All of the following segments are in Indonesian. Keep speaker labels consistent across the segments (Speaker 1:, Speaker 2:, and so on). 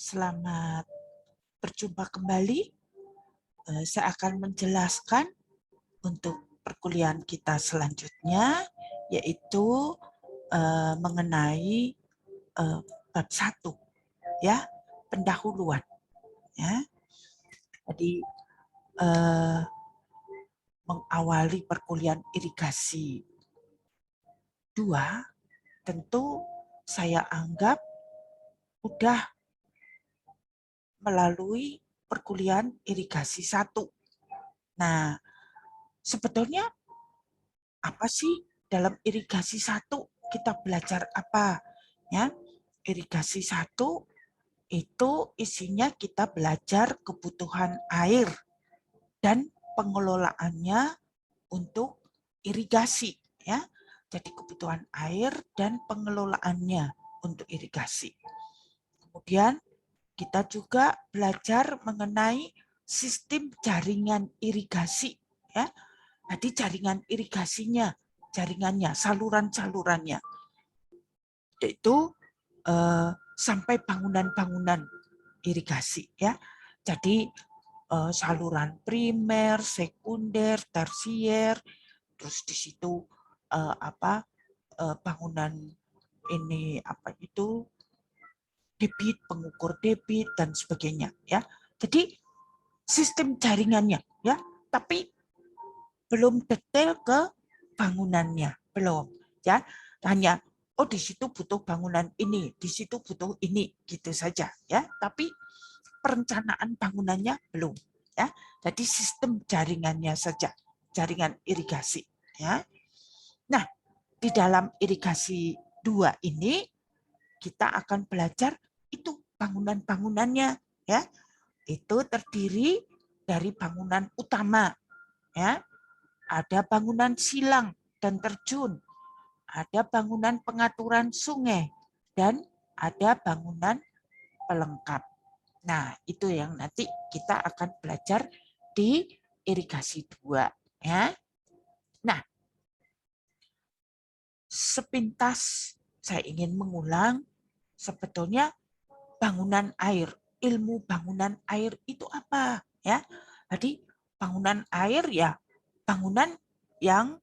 Speaker 1: Selamat berjumpa kembali. Saya akan menjelaskan untuk perkuliahan kita selanjutnya, yaitu mengenai bab 1, ya, pendahuluan. Ya. Jadi mengawali perkuliahan irigasi 2, tentu saya anggap sudah melalui perkuliahan irigasi 1. Nah, sebetulnya apa sih dalam irigasi 1 kita belajar apa? Ya, irigasi 1 itu isinya kita belajar kebutuhan air dan pengelolaannya untuk irigasi, ya. Jadi kebutuhan air dan pengelolaannya untuk irigasi. Kemudian kita juga belajar mengenai sistem jaringan irigasi, ya. Jadi jaringan irigasinya, jaringannya, saluran-salurannya, yaitu sampai bangunan-bangunan irigasi, ya. Jadi saluran primer, sekunder, tersier, terus di situ bangunan ini debit, pengukur debit dan sebagainya, ya. Jadi sistem jaringannya, ya, tapi belum detail ke bangunannya, belum, ya. Hanya di situ butuh bangunan ini, di situ butuh ini, gitu saja, ya. Tapi perencanaan bangunannya belum, ya. Jadi sistem jaringannya saja, jaringan irigasi, ya. Nah, di dalam irigasi 2 ini kita akan belajar itu bangunan-bangunannya, ya. Itu terdiri dari bangunan utama, ya. Ada bangunan silang dan terjun, ada bangunan pengaturan sungai, dan ada bangunan pelengkap. Nah, itu yang nanti kita akan belajar di irigasi 2, ya. Nah, sepintas saya ingin mengulang, sebetulnya bangunan air, ilmu bangunan air itu apa, ya? Jadi bangunan air ya bangunan yang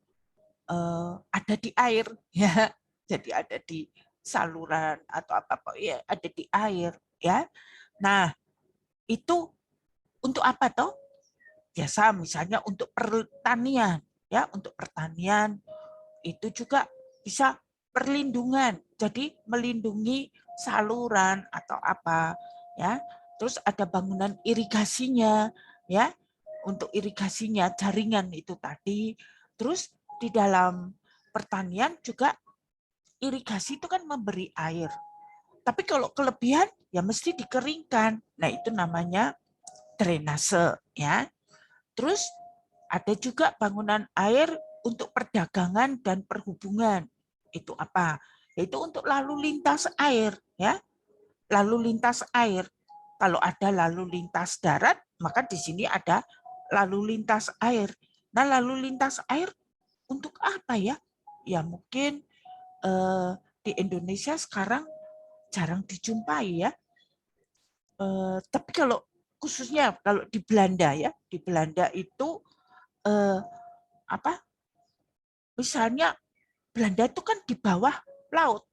Speaker 1: ada di air, ya. Jadi ada di saluran atau apa ya, ada di air, ya. Nah, itu untuk apa toh? Biasa misalnya untuk pertanian, ya, untuk pertanian itu juga bisa perlindungan. Jadi melindungi saluran atau apa, ya. Terus ada bangunan irigasinya, ya. Untuk irigasinya jaringan itu tadi. Terus di dalam pertanian juga irigasi itu kan memberi air. Tapi kalau kelebihan ya mesti dikeringkan. Nah, itu namanya drainase, ya. Terus ada juga bangunan air untuk perdagangan dan perhubungan. Itu apa? Yaitu untuk lalu lintas air, ya. Lalu lintas air. Kalau ada lalu lintas darat, maka di sini ada lalu lintas air. Nah, lalu lintas air untuk apa ya? Ya mungkin di Indonesia sekarang jarang dijumpai, ya. Tapi kalau khususnya kalau di Belanda, ya, di Belanda itu apa? Misalnya Belanda itu kan di bawah laut,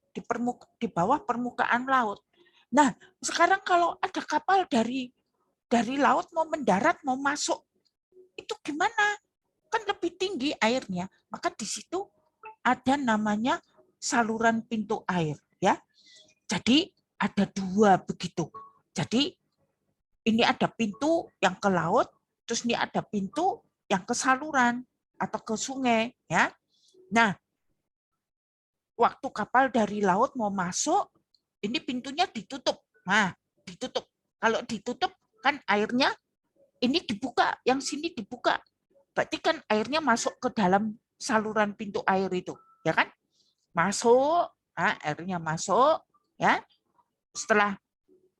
Speaker 1: di bawah permukaan laut. Nah, sekarang kalau ada kapal dari laut mau mendarat, mau masuk, itu gimana? Kan lebih tinggi airnya. Maka di situ ada namanya saluran pintu air, ya. Jadi ada 2 begitu. Jadi ini ada pintu yang ke laut, terus ini ada pintu yang ke saluran atau ke sungai, ya. Nah, waktu kapal dari laut mau masuk, ini pintunya ditutup. Nah, ditutup. Kalau ditutup kan airnya ini dibuka, yang sini dibuka. Berarti kan airnya masuk ke dalam saluran pintu air itu, ya kan? Masuk, nah, airnya masuk, ya. Setelah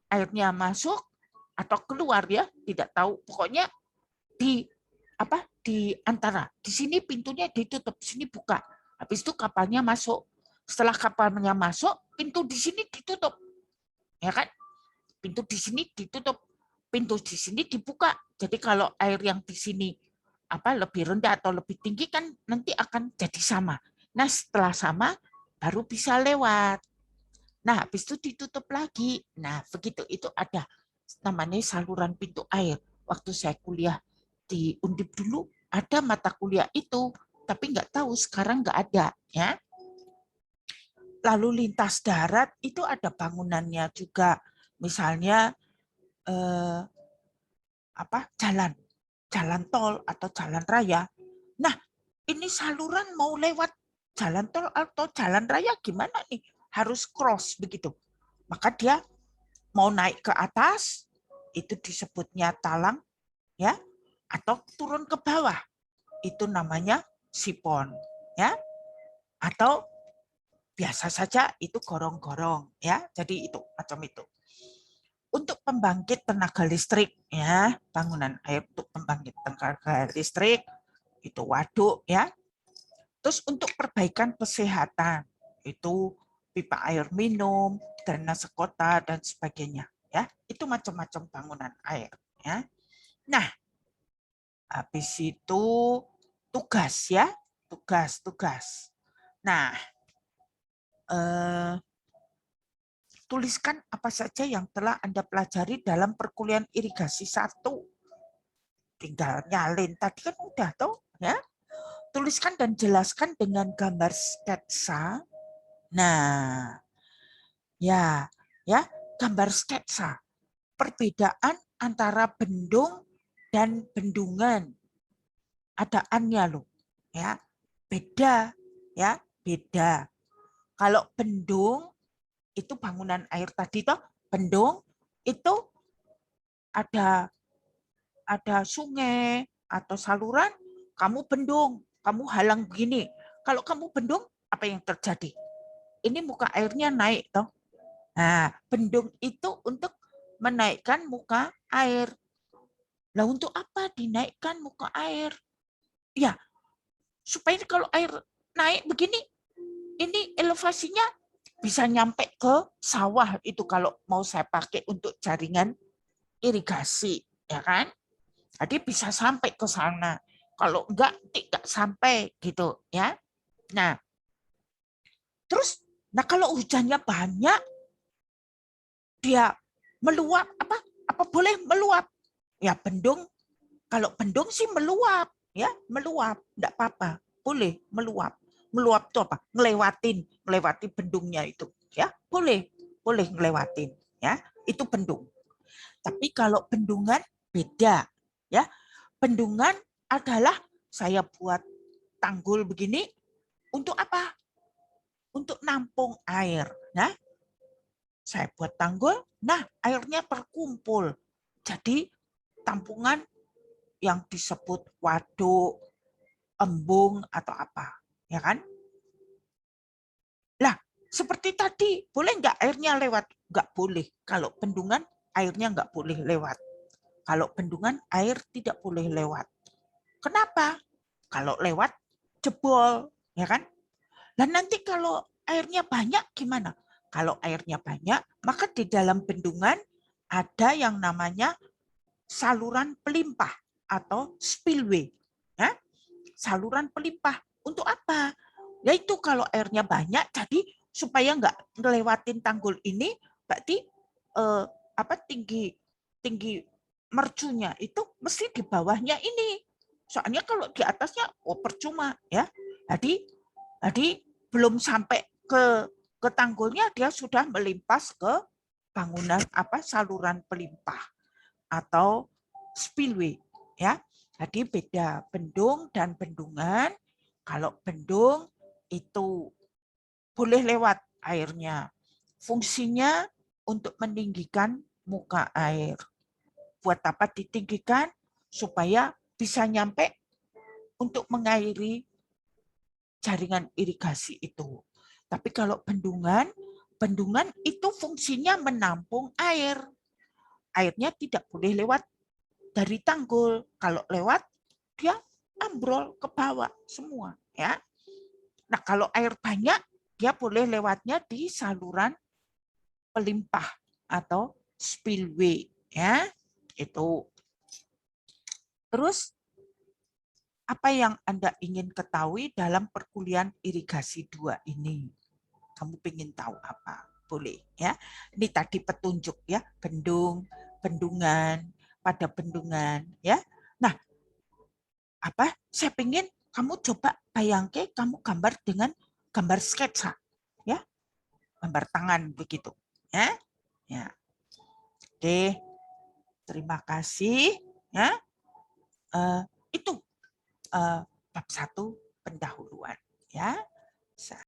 Speaker 1: airnya masuk atau keluar, ya, tidak tahu. Pokoknya di di antara di sini pintunya ditutup, sini buka. Habis itu kapalnya masuk. Setelah kapalnya masuk, pintu di sini ditutup, ya kan? pintu di sini ditutup, pintu di sini dibuka. Jadi kalau air yang di sini lebih rendah atau lebih tinggi kan nanti akan jadi sama. Nah, setelah sama baru bisa lewat. Nah, habis itu ditutup lagi. Nah, begitu itu ada namanya saluran pintu air. Waktu saya kuliah di Undip dulu ada mata kuliah itu, tapi nggak tahu sekarang nggak ada, ya. Lalu lintas darat itu ada bangunannya juga. Misalnya jalan, jalan tol atau jalan raya. Nah, ini saluran mau lewat jalan tol atau jalan raya gimana nih? Harus cross begitu. Maka dia mau naik ke atas, itu disebutnya talang, ya, atau turun ke bawah, itu namanya sipon, ya, atau biasa saja itu gorong-gorong, ya. Jadi itu macam itu. Untuk pembangkit tenaga listrik, ya, bangunan air untuk pembangkit tenaga listrik itu waduk, ya. Terus untuk perbaikan kesehatan itu pipa air minum, drainase kota dan sebagainya, ya. Itu macam-macam bangunan air, ya. Nah, habis itu tugas, ya, tugas. Nah, tuliskan apa saja yang telah Anda pelajari dalam perkuliahan irigasi 1. Tinggal nyalin tadi kan udah tuh, ya. Tuliskan dan jelaskan dengan gambar sketsa. Nah, ya, gambar sketsa. Perbedaan antara bendung dan bendungan. Ada annya loh, ya. Beda, ya, beda. Kalau bendung itu bangunan air tadi toh, bendung itu ada sungai atau saluran, kamu bendung, kamu halang begini. Kalau kamu bendung, apa yang terjadi? Ini muka airnya naik toh. Nah, bendung itu untuk menaikkan muka air. Lah untuk apa dinaikkan muka air? Ya, supaya kalau air naik begini, ini elevasinya bisa nyampe ke sawah itu kalau mau saya pakai untuk jaringan irigasi, ya kan? Jadi bisa sampai ke sana. Kalau enggak, tidak sampai gitu, ya. Nah, terus, kalau hujannya banyak, dia meluap apa boleh meluap? Ya bendung, kalau bendung sih meluap, ya meluap, enggak apa-apa, boleh meluap. Meluap itu apa? Ngelewati bendungnya itu, ya boleh, ngelewatin, ya itu bendung. Tapi kalau bendungan beda, ya. Bendungan adalah saya buat tanggul begini untuk apa? Untuk nampung air. Nah, saya buat tanggul, nah airnya terkumpul. Jadi tampungan yang disebut waduk, embung atau apa, ya kan? Lah, seperti tadi, boleh nggak airnya lewat? Nggak boleh. Kalau bendungan, airnya nggak boleh lewat. Kalau bendungan, air tidak boleh lewat. Kenapa? Kalau lewat, jebol, ya kan? Dan nanti kalau airnya banyak, gimana? Kalau airnya banyak, maka di dalam bendungan ada yang namanya saluran pelimpah atau spillway. Ya? Saluran pelimpah. Untuk apa? Yaitu kalau airnya banyak, jadi supaya nggak ngelewatin tanggul ini, berarti tinggi mercunya itu mesti di bawahnya ini. Soalnya kalau di atasnya, percuma, ya. Jadi belum sampai ke tanggulnya, dia sudah melimpas ke bangunan saluran pelimpah atau spillway, ya. Jadi beda bendung dan bendungan. Kalau bendung itu boleh lewat airnya. Fungsinya untuk meninggikan muka air. Buat apa ditinggikan? Supaya bisa nyampe untuk mengairi jaringan irigasi itu. Tapi kalau bendungan itu fungsinya menampung air. Airnya tidak boleh lewat dari tanggul. Kalau lewat, dia ambrol ke bawah semua, ya. Nah, kalau air banyak, dia boleh lewatnya di saluran pelimpah atau spillway, ya. Itu. Terus apa yang Anda ingin ketahui dalam perkuliahan irigasi 2 ini? Kamu ingin tahu apa? Boleh, ya. Ini tadi petunjuk, ya, bendung, bendungan, pada bendungan, ya. Nah, apa? Saya ingin kamu coba bayangkan, kamu gambar dengan gambar sketsa, ya, gambar tangan begitu, ya. Ya. Oke, terima kasih, ya. Itu bab 1 pendahuluan, ya.